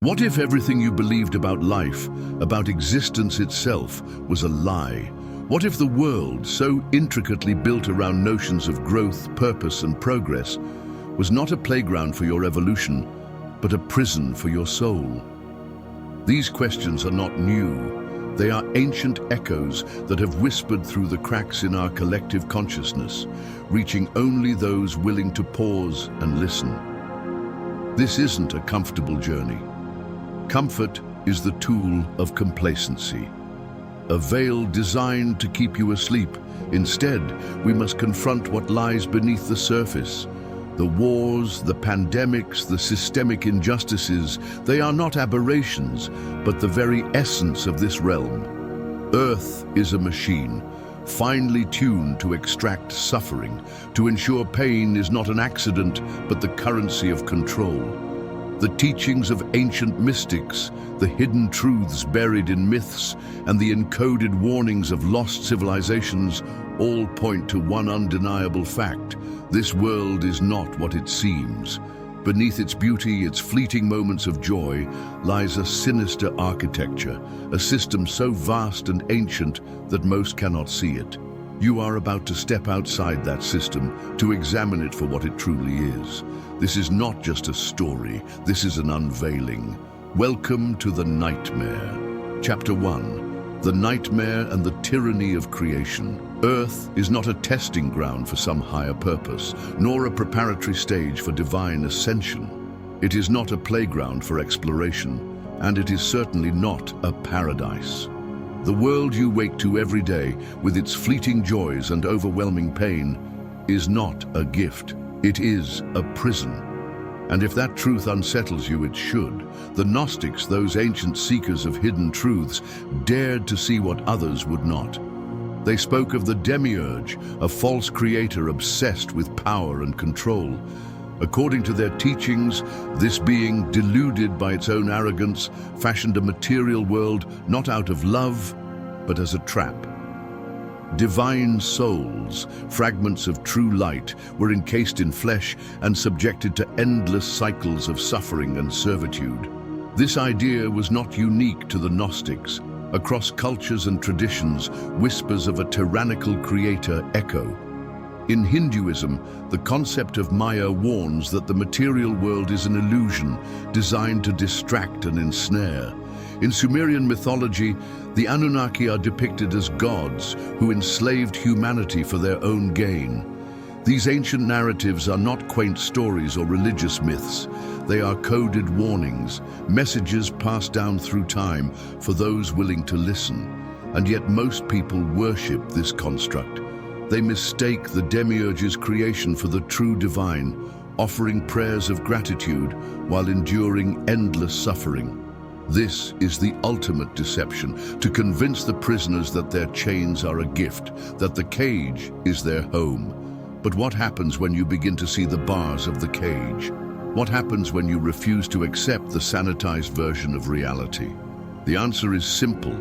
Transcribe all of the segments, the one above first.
What if everything you believed about life, about existence itself, was a lie? What if the world, so intricately built around notions of growth, purpose, and progress, was not a playground for your evolution, but a prison for your soul? These questions are not new. They are ancient echoes that have whispered through the cracks in our collective consciousness, reaching only those willing to pause and listen. This isn't a comfortable journey. Comfort is the tool of complacency, a veil designed to keep you asleep. Instead, we must confront what lies beneath the surface. The wars, the pandemics, the systemic injustices, they are not aberrations, but the very essence of this realm. Earth is a machine, finely tuned to extract suffering, to ensure pain is not an accident, but the currency of control. The teachings of ancient mystics, the hidden truths buried in myths, and the encoded warnings of lost civilizations all point to one undeniable fact: this world is not what it seems. Beneath its beauty, its fleeting moments of joy, lies a sinister architecture, a system so vast and ancient that most cannot see it. You are about to step outside that system, to examine it for what it truly is. This is not just a story, this is an unveiling. Welcome to the Nightmare. Chapter 1. The Nightmare and the Tyranny of Creation. Earth is not a testing ground for some higher purpose, nor a preparatory stage for divine ascension. It is not a playground for exploration, and it is certainly not a paradise. The world you wake to every day, with its fleeting joys and overwhelming pain, is not a gift. It is a prison. And if that truth unsettles you, it should. The Gnostics, those ancient seekers of hidden truths, dared to see what others would not. They spoke of the demiurge, a false creator obsessed with power and control. According to their teachings, this being, deluded by its own arrogance, fashioned a material world not out of love, but as a trap. Divine souls, fragments of true light, were encased in flesh and subjected to endless cycles of suffering and servitude. This idea was not unique to the Gnostics. Across cultures and traditions, whispers of a tyrannical creator echo. In Hinduism, the concept of Maya warns that the material world is an illusion designed to distract and ensnare. In Sumerian mythology, the Anunnaki are depicted as gods who enslaved humanity for their own gain. These ancient narratives are not quaint stories or religious myths. They are coded warnings, messages passed down through time for those willing to listen. And yet most people worship this construct. They mistake the demiurge's creation for the true divine, offering prayers of gratitude while enduring endless suffering. This is the ultimate deception, to convince the prisoners that their chains are a gift, that the cage is their home. But what happens when you begin to see the bars of the cage? What happens when you refuse to accept the sanitized version of reality? The answer is simple: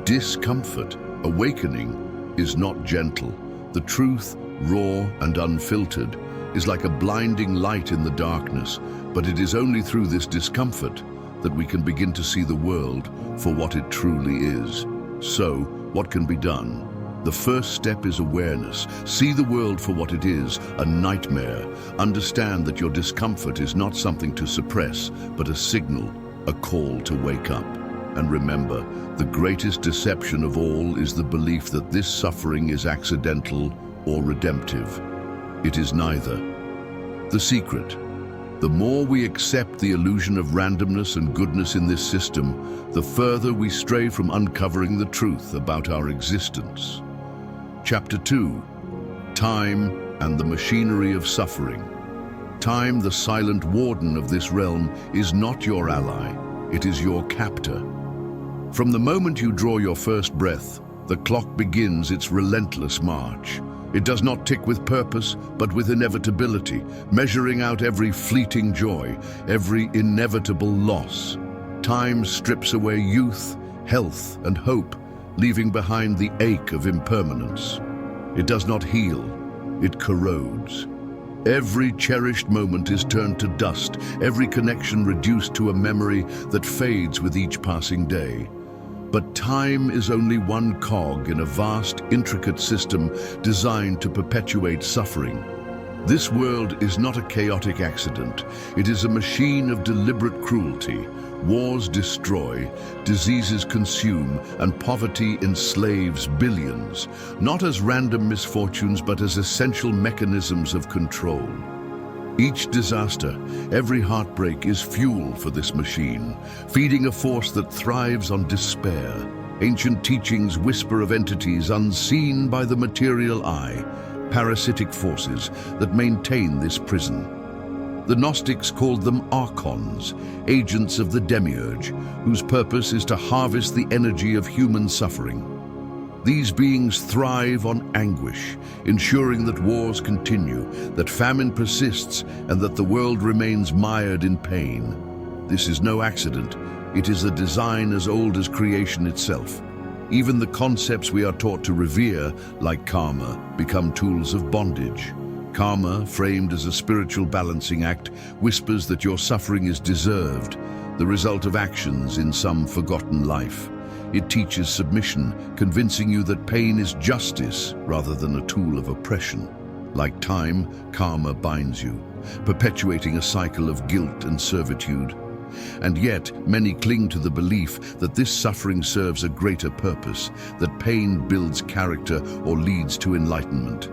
discomfort. Awakening is not gentle. The truth, raw and unfiltered, is like a blinding light in the darkness, but it is only through this discomfort that we can begin to see the world for what it truly is. So, what can be done? The first step is awareness. See the world for what it is, a nightmare. Understand that your discomfort is not something to suppress, but a signal, a call to wake up. And remember, the greatest deception of all is the belief that this suffering is accidental or redemptive. It is neither. The secret: the more we accept the illusion of randomness and goodness in this system, the further we stray from uncovering the truth about our existence. Chapter 2. Time and the Machinery of Suffering. Time, the silent warden of this realm, is not your ally, it is your captor. From the moment you draw your first breath, the clock begins its relentless march. It does not tick with purpose, but with inevitability, measuring out every fleeting joy, every inevitable loss. Time strips away youth, health, and hope, leaving behind the ache of impermanence. It does not heal, it corrodes. Every cherished moment is turned to dust, every connection reduced to a memory that fades with each passing day. But time is only one cog in a vast, intricate system designed to perpetuate suffering. This world is not a chaotic accident. It is a machine of deliberate cruelty. Wars destroy, diseases consume, and poverty enslaves billions, not as random misfortunes but as essential mechanisms of control. Each disaster, every heartbreak is fuel for this machine, feeding a force that thrives on despair. Ancient teachings whisper of entities unseen by the material eye, parasitic forces that maintain this prison. The Gnostics called them archons, agents of the demiurge, whose purpose is to harvest the energy of human suffering. These beings thrive on anguish, ensuring that wars continue, that famine persists, and that the world remains mired in pain. This is no accident. It is a design as old as creation itself. Even the concepts we are taught to revere, like karma, become tools of bondage. Karma, framed as a spiritual balancing act, whispers that your suffering is deserved, the result of actions in some forgotten life. It teaches submission, convincing you that pain is justice rather than a tool of oppression. Like time, karma binds you, perpetuating a cycle of guilt and servitude. And yet, many cling to the belief that this suffering serves a greater purpose, that pain builds character or leads to enlightenment.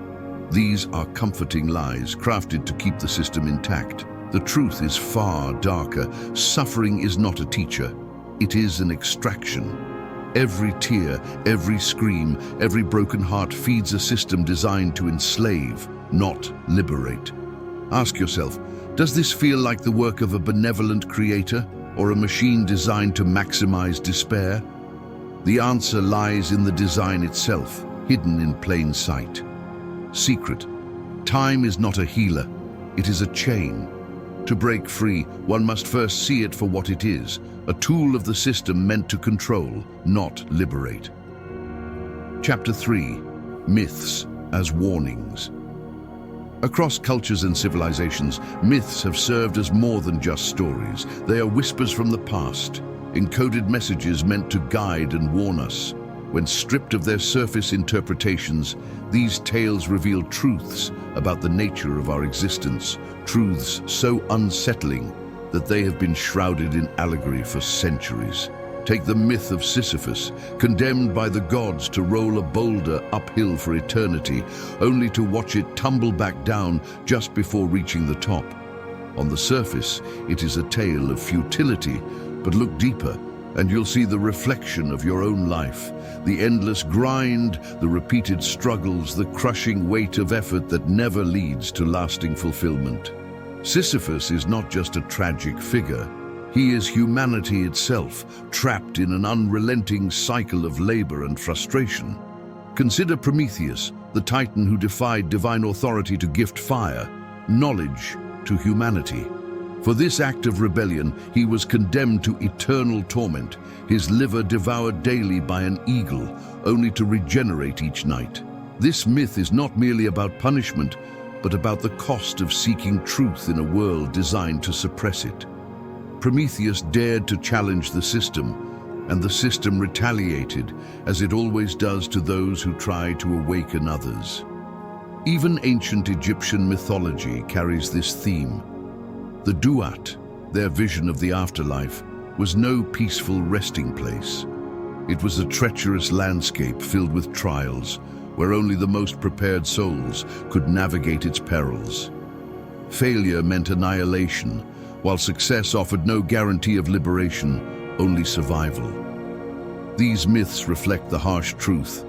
These are comforting lies crafted to keep the system intact. The truth is far darker. Suffering is not a teacher. It is an extraction. Every tear, every scream, every broken heart feeds a system designed to enslave, not liberate. Ask yourself, does this feel like the work of a benevolent creator or a machine designed to maximize despair? The answer lies in the design itself, hidden in plain sight. Secret. Time is not a healer. It is a chain. To break free, one must first see it for what it is, a tool of the system meant to control, not liberate. Chapter 3. Myths as warnings. Across cultures and civilizations, myths have served as more than just stories. They are whispers from the past, encoded messages meant to guide and warn us. When stripped of their surface interpretations, these tales reveal truths about the nature of our existence, truths so unsettling that they have been shrouded in allegory for centuries. Take the myth of Sisyphus, condemned by the gods to roll a boulder uphill for eternity, only to watch it tumble back down just before reaching the top. On the surface, it is a tale of futility, but look deeper, and you'll see the reflection of your own life, the endless grind, the repeated struggles, the crushing weight of effort that never leads to lasting fulfillment. Sisyphus is not just a tragic figure. He is humanity itself, trapped in an unrelenting cycle of labor and frustration. Consider Prometheus, the titan who defied divine authority to gift fire, knowledge to humanity. For this act of rebellion, he was condemned to eternal torment, his liver devoured daily by an eagle, only to regenerate each night. This myth is not merely about punishment, but about the cost of seeking truth in a world designed to suppress it. Prometheus dared to challenge the system, and the system retaliated, as it always does to those who try to awaken others. Even ancient Egyptian mythology carries this theme. The Duat, their vision of the afterlife, was no peaceful resting place. It was a treacherous landscape filled with trials, where only the most prepared souls could navigate its perils. Failure meant annihilation, while success offered no guarantee of liberation, only survival. These myths reflect the harsh truth.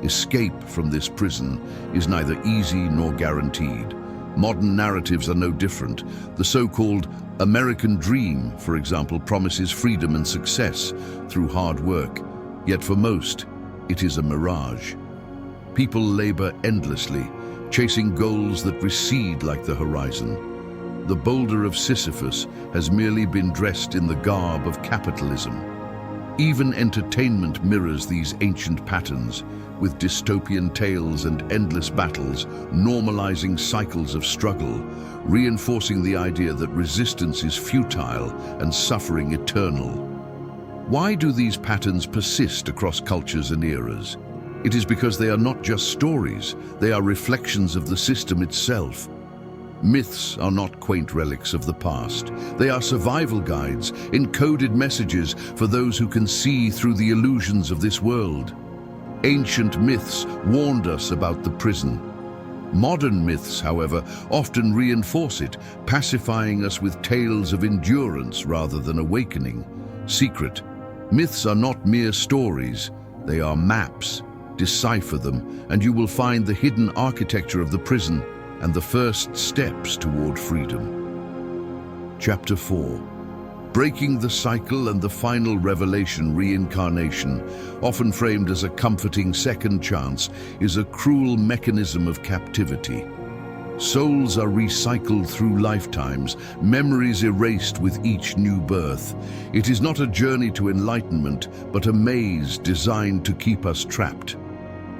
Escape from this prison is neither easy nor guaranteed. Modern narratives are no different. The so-called American dream, for example, promises freedom and success through hard work. Yet for most, it is a mirage. People labor endlessly, chasing goals that recede like the horizon. The boulder of Sisyphus has merely been dressed in the garb of capitalism. Even entertainment mirrors these ancient patterns, with dystopian tales and endless battles normalizing cycles of struggle, reinforcing the idea that resistance is futile and suffering eternal. Why do these patterns persist across cultures and eras? It is because they are not just stories, they are reflections of the system itself. Myths are not quaint relics of the past. They are survival guides, encoded messages for those who can see through the illusions of this world. Ancient myths warned us about the prison. Modern myths, however, often reinforce it, pacifying us with tales of endurance rather than awakening. Secret. Myths are not mere stories, they are maps. Decipher them, and you will find the hidden architecture of the prison and the first steps toward freedom. Chapter 4. Breaking the cycle and the final revelation, reincarnation, often framed as a comforting second chance, is a cruel mechanism of captivity. Souls are recycled through lifetimes, memories erased with each new birth. It is not a journey to enlightenment, but a maze designed to keep us trapped.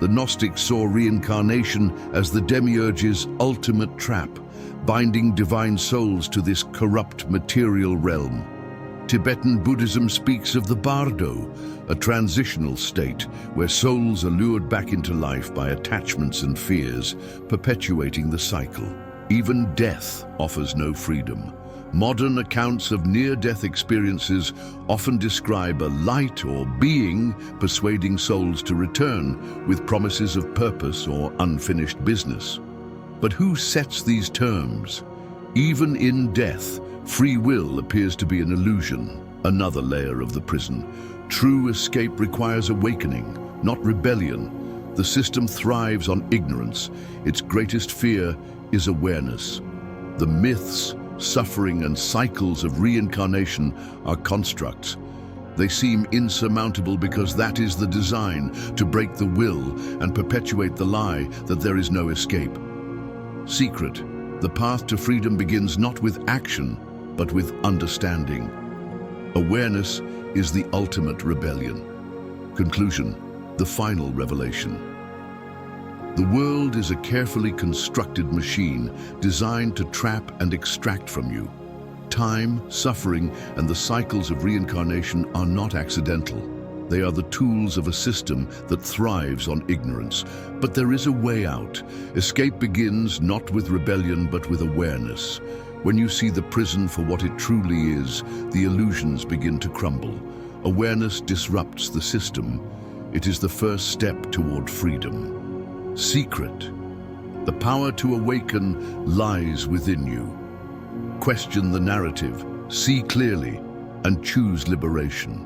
The Gnostics saw reincarnation as the demiurge's ultimate trap, binding divine souls to this corrupt material realm. Tibetan Buddhism speaks of the bardo, a transitional state where souls are lured back into life by attachments and fears, perpetuating the cycle. Even death offers no freedom. Modern accounts of near-death experiences often describe a light or being persuading souls to return with promises of purpose or unfinished business. But who sets these terms? Even in death, free will appears to be an illusion, another layer of the prison. True escape requires awakening, not rebellion. The system thrives on ignorance. Its greatest fear is awareness. The myths, suffering, and cycles of reincarnation are constructs. They seem insurmountable because that is the design, to break the will and perpetuate the lie that there is no escape. Secret. The path to freedom begins not with action, but with understanding. Awareness is the ultimate rebellion. Conclusion. The final revelation. The world is a carefully constructed machine designed to trap and extract from you. Time, suffering, and the cycles of reincarnation are not accidental. They are the tools of a system that thrives on ignorance. But there is a way out. Escape begins not with rebellion, but with awareness. When you see the prison for what it truly is, the illusions begin to crumble. Awareness disrupts the system. It is the first step toward freedom. Secret. The power to awaken lies within you. Question the narrative, see clearly, and choose liberation.